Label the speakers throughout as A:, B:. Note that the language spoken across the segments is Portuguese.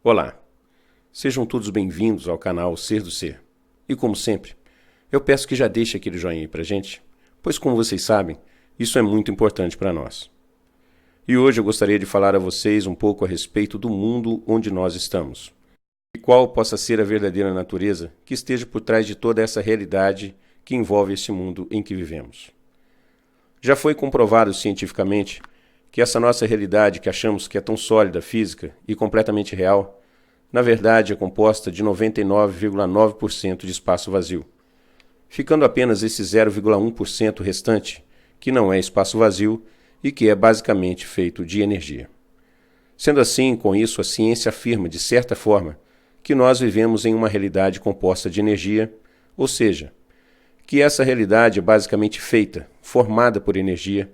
A: Olá, sejam todos bem-vindos ao canal Ser do Ser. E como sempre, eu peço que já deixe aquele joinha aí pra gente, pois como vocês sabem, isso é muito importante para nós. E hoje eu gostaria de falar a vocês um pouco a respeito do mundo onde nós estamos. E qual possa ser a verdadeira natureza que esteja por trás de toda essa realidade que envolve esse mundo em que vivemos. Já foi comprovado cientificamente que essa nossa realidade que achamos que é tão sólida, física e completamente real, na verdade é composta de 99,9% de espaço vazio, ficando apenas esse 0,1% restante, que não é espaço vazio e que é basicamente feito de energia. Sendo assim, com isso, a ciência afirma, de certa forma, que nós vivemos em uma realidade composta de energia, ou seja, que essa realidade é basicamente feita, formada por energia,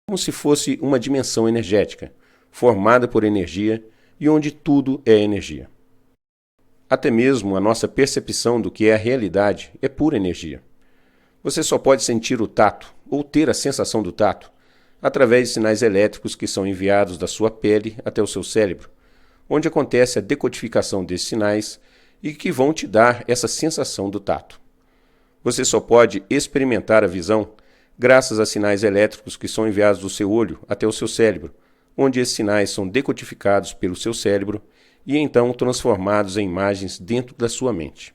A: como se fosse uma dimensão energética, formada por energia e onde tudo é energia. Até mesmo a nossa percepção do que é a realidade é pura energia. Você só pode sentir o tato, ou ter a sensação do tato, através de sinais elétricos que são enviados da sua pele até o seu cérebro, onde acontece a decodificação desses sinais e que vão te dar essa sensação do tato. Você só pode experimentar a visão graças a sinais elétricos que são enviados do seu olho até o seu cérebro, onde esses sinais são decodificados pelo seu cérebro e então transformados em imagens dentro da sua mente.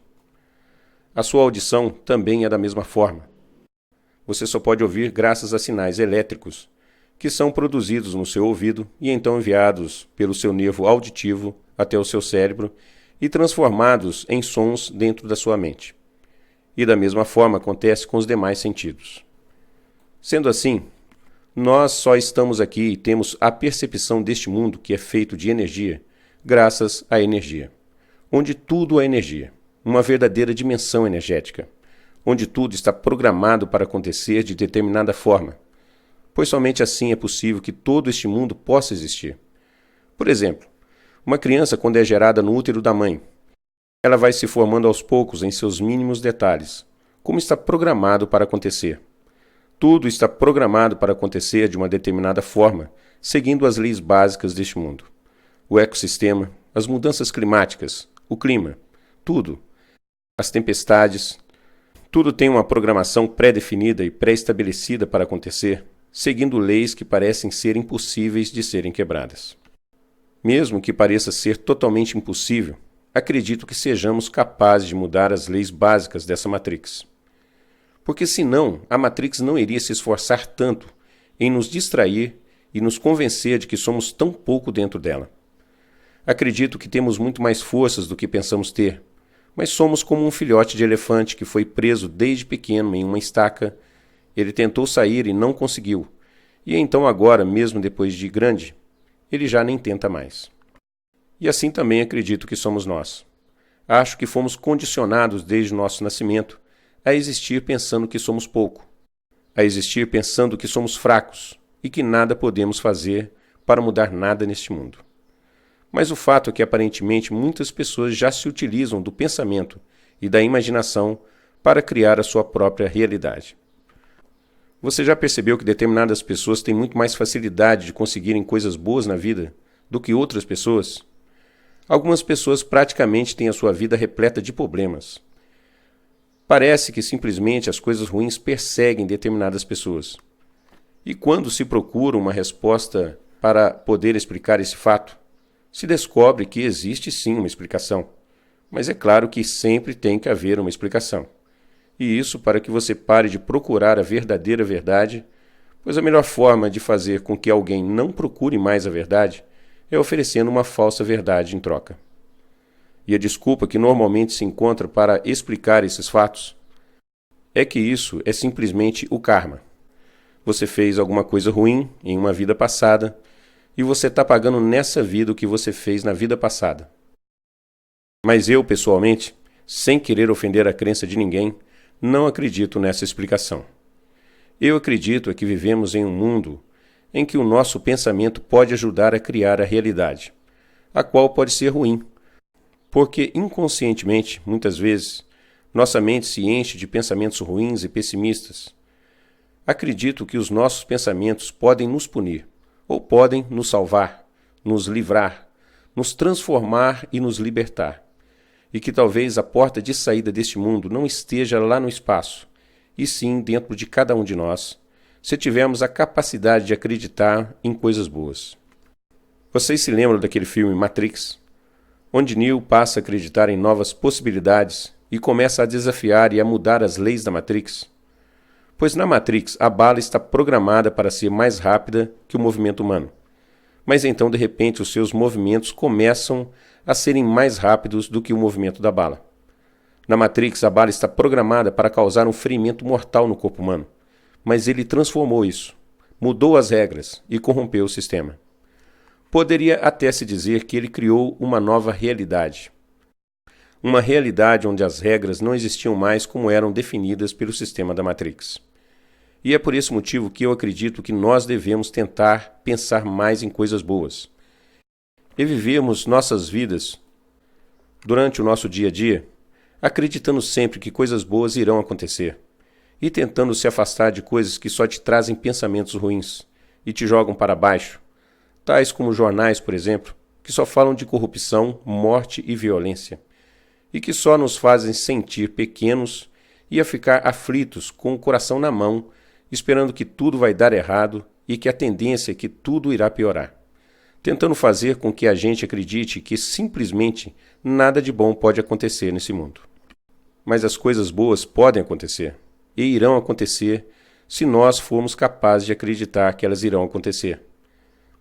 A: A sua audição também é da mesma forma. Você só pode ouvir graças a sinais elétricos, que são produzidos no seu ouvido e então enviados pelo seu nervo auditivo até o seu cérebro e transformados em sons dentro da sua mente. E da mesma forma acontece com os demais sentidos. Sendo assim, nós só estamos aqui e temos a percepção deste mundo que é feito de energia, graças à energia, onde tudo é energia, uma verdadeira dimensão energética, onde tudo está programado para acontecer de determinada forma, pois somente assim é possível que todo este mundo possa existir. Por exemplo, uma criança quando é gerada no útero da mãe, ela vai se formando aos poucos em seus mínimos detalhes, como está programado para acontecer. Tudo está programado para acontecer de uma determinada forma, seguindo as leis básicas deste mundo. O ecossistema, as mudanças climáticas, o clima, tudo, as tempestades, tudo tem uma programação pré-definida e pré-estabelecida para acontecer, seguindo leis que parecem ser impossíveis de serem quebradas. Mesmo que pareça ser totalmente impossível, acredito que sejamos capazes de mudar as leis básicas dessa Matrix. Porque senão a Matrix não iria se esforçar tanto em nos distrair e nos convencer de que somos tão pouco dentro dela. Acredito que temos muito mais forças do que pensamos ter, mas somos como um filhote de elefante que foi preso desde pequeno em uma estaca. Ele tentou sair e não conseguiu, e então agora, mesmo depois de grande, ele já nem tenta mais. E assim também acredito que somos nós. Acho que fomos condicionados desde o nosso nascimento a existir pensando que somos pouco, a existir pensando que somos fracos e que nada podemos fazer para mudar nada neste mundo. Mas o fato é que aparentemente muitas pessoas já se utilizam do pensamento e da imaginação para criar a sua própria realidade. Você já percebeu que determinadas pessoas têm muito mais facilidade de conseguirem coisas boas na vida do que outras pessoas? Algumas pessoas praticamente têm a sua vida repleta de problemas. Parece que simplesmente as coisas ruins perseguem determinadas pessoas. E quando se procura uma resposta para poder explicar esse fato, se descobre que existe sim uma explicação. Mas é claro que sempre tem que haver uma explicação. E isso para que você pare de procurar a verdadeira verdade, pois a melhor forma de fazer com que alguém não procure mais a verdade é oferecendo uma falsa verdade em troca. E a desculpa que normalmente se encontra para explicar esses fatos é que isso é simplesmente o karma. Você fez alguma coisa ruim em uma vida passada e você está pagando nessa vida o que você fez na vida passada. Mas eu, pessoalmente, sem querer ofender a crença de ninguém, não acredito nessa explicação. Eu acredito que vivemos em um mundo em que o nosso pensamento pode ajudar a criar a realidade, a qual pode ser ruim, Porque inconscientemente, muitas vezes, nossa mente se enche de pensamentos ruins e pessimistas. Acredito que os nossos pensamentos podem nos punir, ou podem nos salvar, nos livrar, nos transformar e nos libertar. E que talvez a porta de saída deste mundo não esteja lá no espaço, e sim dentro de cada um de nós, se tivermos a capacidade de acreditar em coisas boas. Vocês se lembram daquele filme Matrix, onde Neo passa a acreditar em novas possibilidades e começa a desafiar e a mudar as leis da Matrix? Pois na Matrix a bala está programada para ser mais rápida que o movimento humano. Mas então, de repente, os seus movimentos começam a serem mais rápidos do que o movimento da bala. Na Matrix, a bala está programada para causar um ferimento mortal no corpo humano. Mas ele transformou isso, mudou as regras e corrompeu o sistema. Poderia até se dizer que ele criou uma nova realidade. Uma realidade onde as regras não existiam mais como eram definidas pelo sistema da Matrix. E é por esse motivo que eu acredito que nós devemos tentar pensar mais em coisas boas. E vivermos nossas vidas durante o nosso dia a dia, acreditando sempre que coisas boas irão acontecer. E tentando se afastar de coisas que só te trazem pensamentos ruins e te jogam para baixo, tais como jornais, por exemplo, que só falam de corrupção, morte e violência, e que só nos fazem sentir pequenos e a ficar aflitos com o coração na mão, esperando que tudo vai dar errado e que a tendência é que tudo irá piorar, tentando fazer com que a gente acredite que simplesmente nada de bom pode acontecer nesse mundo. Mas as coisas boas podem acontecer. E irão acontecer se nós formos capazes de acreditar que elas irão acontecer.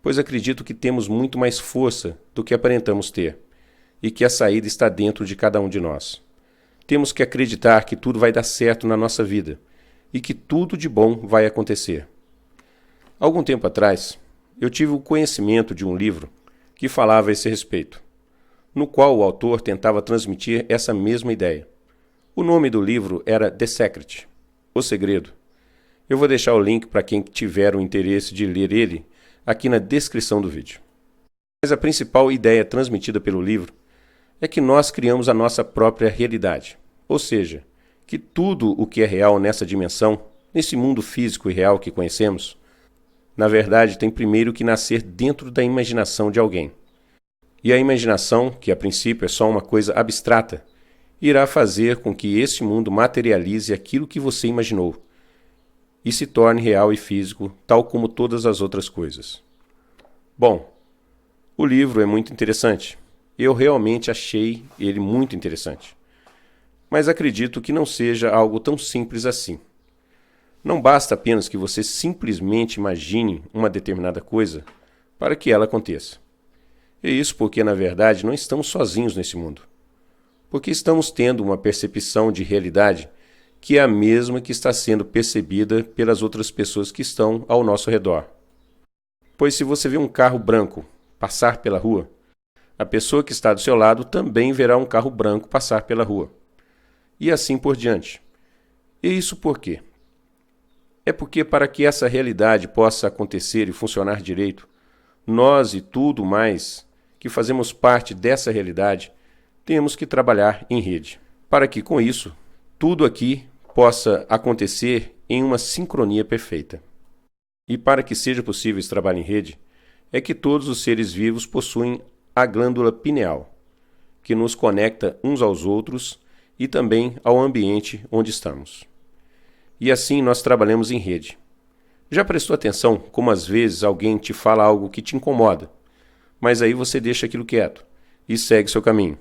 A: Pois acredito que temos muito mais força do que aparentamos ter, e que a saída está dentro de cada um de nós. Temos que acreditar que tudo vai dar certo na nossa vida, e que tudo de bom vai acontecer. Algum tempo atrás, eu tive o conhecimento de um livro que falava a esse respeito, no qual o autor tentava transmitir essa mesma ideia. O nome do livro era The Secret, O Segredo. Eu vou deixar o link para quem tiver o interesse de ler ele aqui na descrição do vídeo. Mas a principal ideia transmitida pelo livro é que nós criamos a nossa própria realidade, ou seja, que tudo o que é real nessa dimensão, nesse mundo físico e real que conhecemos, na verdade tem primeiro que nascer dentro da imaginação de alguém. E a imaginação, que a princípio é só uma coisa abstrata, irá fazer com que esse mundo materialize aquilo que você imaginou e se torne real e físico, tal como todas as outras coisas. Bom, o livro é muito interessante. Eu realmente achei ele muito interessante. Mas acredito que não seja algo tão simples assim. Não basta apenas que você simplesmente imagine uma determinada coisa para que ela aconteça. E isso porque, na verdade, não estamos sozinhos nesse mundo. Porque estamos tendo uma percepção de realidade que é a mesma que está sendo percebida pelas outras pessoas que estão ao nosso redor. Pois se você vê um carro branco passar pela rua, a pessoa que está do seu lado também verá um carro branco passar pela rua. E assim por diante. E isso por quê? É porque para que essa realidade possa acontecer e funcionar direito, nós e tudo mais que fazemos parte dessa realidade, temos que trabalhar em rede, para que com isso, tudo aqui possa acontecer em uma sincronia perfeita. E para que seja possível esse trabalho em rede, é que todos os seres vivos possuem a glândula pineal, que nos conecta uns aos outros e também ao ambiente onde estamos. E assim nós trabalhamos em rede. Já prestou atenção como às vezes alguém te fala algo que te incomoda, mas aí você deixa aquilo quieto e segue seu caminho.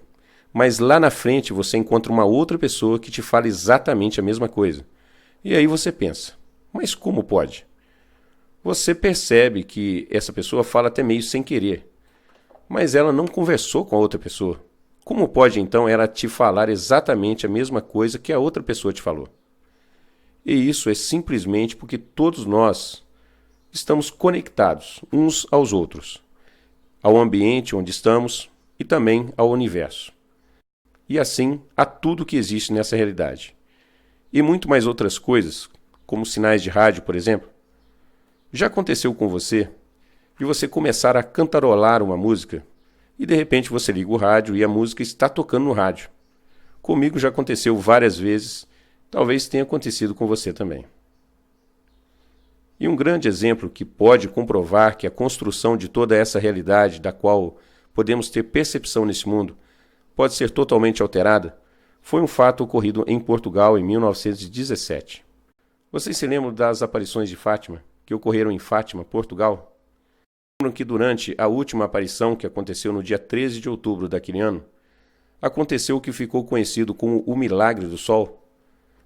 A: Mas lá na frente você encontra uma outra pessoa que te fala exatamente a mesma coisa. E aí você pensa, mas como pode? Você percebe que essa pessoa fala até meio sem querer, mas ela não conversou com a outra pessoa. Como pode então ela te falar exatamente a mesma coisa que a outra pessoa te falou? E isso é simplesmente porque todos nós estamos conectados uns aos outros, ao ambiente onde estamos e também ao universo. E assim a tudo que existe nessa realidade. E muito mais outras coisas, como sinais de rádio, por exemplo. Já aconteceu com você de você começar a cantarolar uma música e de repente você liga o rádio e a música está tocando no rádio. Comigo já aconteceu várias vezes, talvez tenha acontecido com você também. E um grande exemplo que pode comprovar que a construção de toda essa realidade da qual podemos ter percepção nesse mundo pode ser totalmente alterada foi um fato ocorrido em Portugal em 1917. Vocês se lembram das aparições de Fátima, que ocorreram em Fátima, Portugal? Lembram que durante a última aparição, que aconteceu no dia 13 de outubro daquele ano, aconteceu o que ficou conhecido como o Milagre do Sol,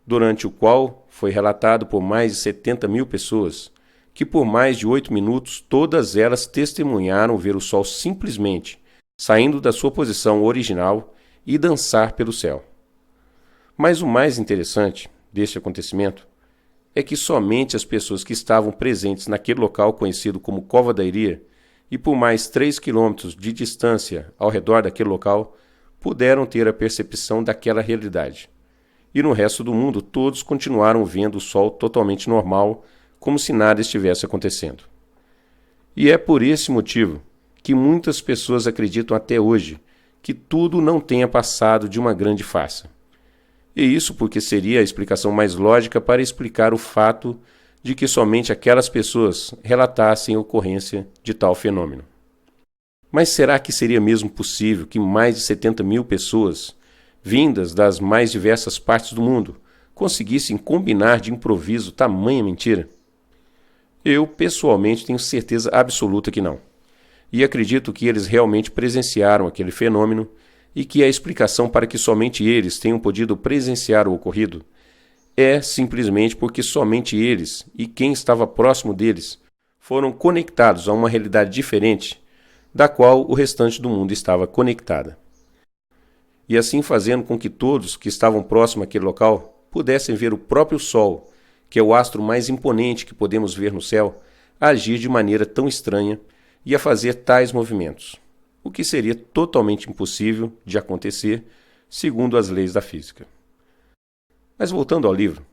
A: durante o qual foi relatado por mais de 70 mil pessoas, que por mais de 8 minutos todas elas testemunharam ver o Sol simplesmente saindo da sua posição original e dançar pelo céu. Mas o mais interessante deste acontecimento é que somente as pessoas que estavam presentes naquele local conhecido como Cova da Iria e por mais 3 quilômetros de distância ao redor daquele local puderam ter a percepção daquela realidade. E no resto do mundo todos continuaram vendo o Sol totalmente normal, como se nada estivesse acontecendo. E é por esse motivo que muitas pessoas acreditam até hoje que tudo não tenha passado de uma grande farsa. E isso porque seria a explicação mais lógica para explicar o fato de que somente aquelas pessoas relatassem a ocorrência de tal fenômeno. Mas será que seria mesmo possível que mais de 70 mil pessoas, vindas das mais diversas partes do mundo, conseguissem combinar de improviso tamanha mentira? Eu, pessoalmente, tenho certeza absoluta que não. E acredito que eles realmente presenciaram aquele fenômeno e que a explicação para que somente eles tenham podido presenciar o ocorrido é simplesmente porque somente eles e quem estava próximo deles foram conectados a uma realidade diferente da qual o restante do mundo estava conectada. E assim fazendo com que todos que estavam próximos àquele local pudessem ver o próprio Sol, que é o astro mais imponente que podemos ver no céu, agir de maneira tão estranha e a fazer tais movimentos, o que seria totalmente impossível de acontecer segundo as leis da física. Mas voltando ao livro,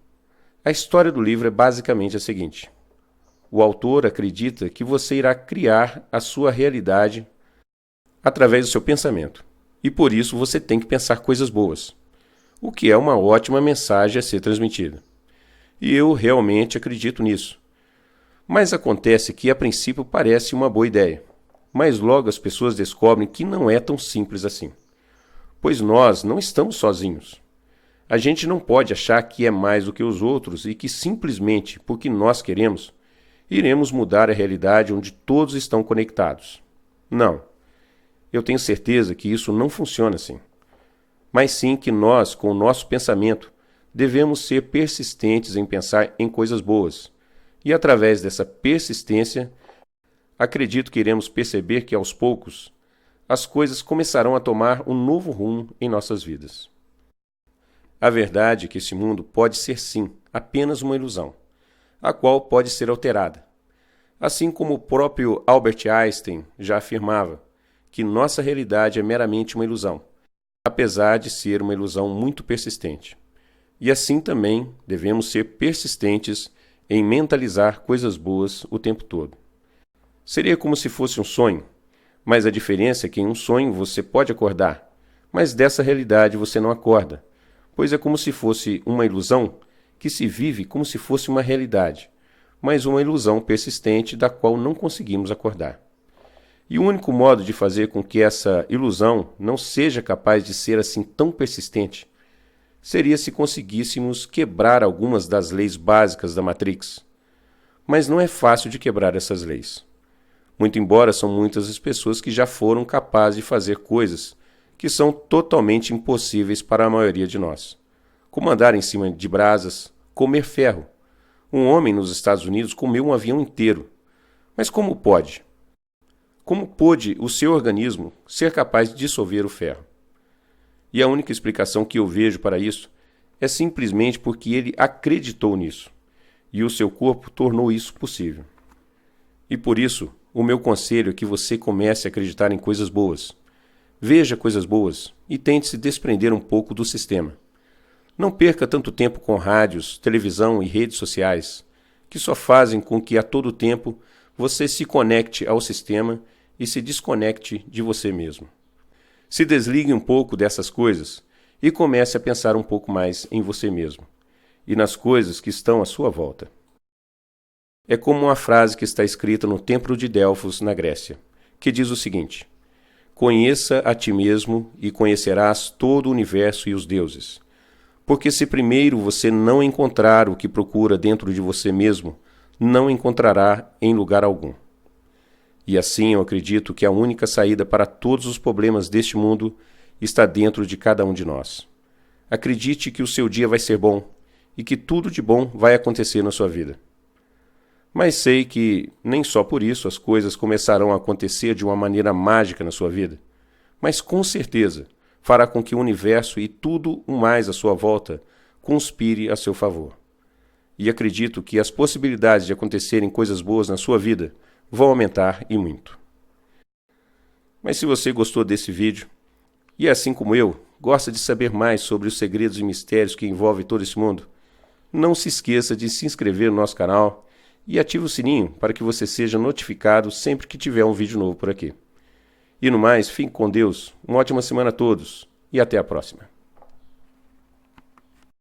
A: a história do livro é basicamente a seguinte: o autor acredita que você irá criar a sua realidade através do seu pensamento, e por isso você tem que pensar coisas boas, o que é uma ótima mensagem a ser transmitida. E eu realmente acredito nisso. Mas acontece que a princípio parece uma boa ideia, mas logo as pessoas descobrem que não é tão simples assim. Pois nós não estamos sozinhos. A gente não pode achar que é mais do que os outros e que simplesmente porque nós queremos, iremos mudar a realidade onde todos estão conectados. Não. Eu tenho certeza que isso não funciona assim. Mas sim que nós, com o nosso pensamento, devemos ser persistentes em pensar em coisas boas. E através dessa persistência, acredito que iremos perceber que aos poucos, as coisas começarão a tomar um novo rumo em nossas vidas. A verdade é que esse mundo pode ser sim apenas uma ilusão, a qual pode ser alterada. Assim como o próprio Albert Einstein já afirmava que nossa realidade é meramente uma ilusão, apesar de ser uma ilusão muito persistente. E assim também devemos ser persistentes em mentalizar coisas boas o tempo todo. Seria como se fosse um sonho, mas a diferença é que em um sonho você pode acordar, mas dessa realidade você não acorda, pois é como se fosse uma ilusão que se vive como se fosse uma realidade, mas uma ilusão persistente da qual não conseguimos acordar. E o único modo de fazer com que essa ilusão não seja capaz de ser assim tão persistente seria se conseguíssemos quebrar algumas das leis básicas da Matrix. Mas não é fácil de quebrar essas leis. Muito embora são muitas as pessoas que já foram capazes de fazer coisas que são totalmente impossíveis para a maioria de nós, como andar em cima de brasas, comer ferro. Um homem nos Estados Unidos comeu um avião inteiro. Mas como pode? Como pôde o seu organismo ser capaz de dissolver o ferro? E a única explicação que eu vejo para isso é simplesmente porque ele acreditou nisso, e o seu corpo tornou isso possível. E por isso, o meu conselho é que você comece a acreditar em coisas boas. Veja coisas boas e tente se desprender um pouco do sistema. Não perca tanto tempo com rádios, televisão e redes sociais, que só fazem com que a todo tempo você se conecte ao sistema e se desconecte de você mesmo. Se desligue um pouco dessas coisas e comece a pensar um pouco mais em você mesmo e nas coisas que estão à sua volta. É como uma frase que está escrita no Templo de Delfos, na Grécia, que diz o seguinte: conheça a ti mesmo e conhecerás todo o universo e os deuses. Porque se primeiro você não encontrar o que procura dentro de você mesmo, não encontrará em lugar algum. E assim eu acredito que a única saída para todos os problemas deste mundo está dentro de cada um de nós. Acredite que o seu dia vai ser bom e que tudo de bom vai acontecer na sua vida. Mas sei que nem só por isso as coisas começarão a acontecer de uma maneira mágica na sua vida, mas com certeza fará com que o universo e tudo o mais à sua volta conspire a seu favor. E acredito que as possibilidades de acontecerem coisas boas na sua vida vão aumentar e muito. Mas se você gostou desse vídeo, e assim como eu, gosta de saber mais sobre os segredos e mistérios que envolvem todo esse mundo, não se esqueça de se inscrever no nosso canal e ative o sininho para que você seja notificado sempre que tiver um vídeo novo por aqui. E no mais, fique com Deus, uma ótima semana a todos e até a próxima.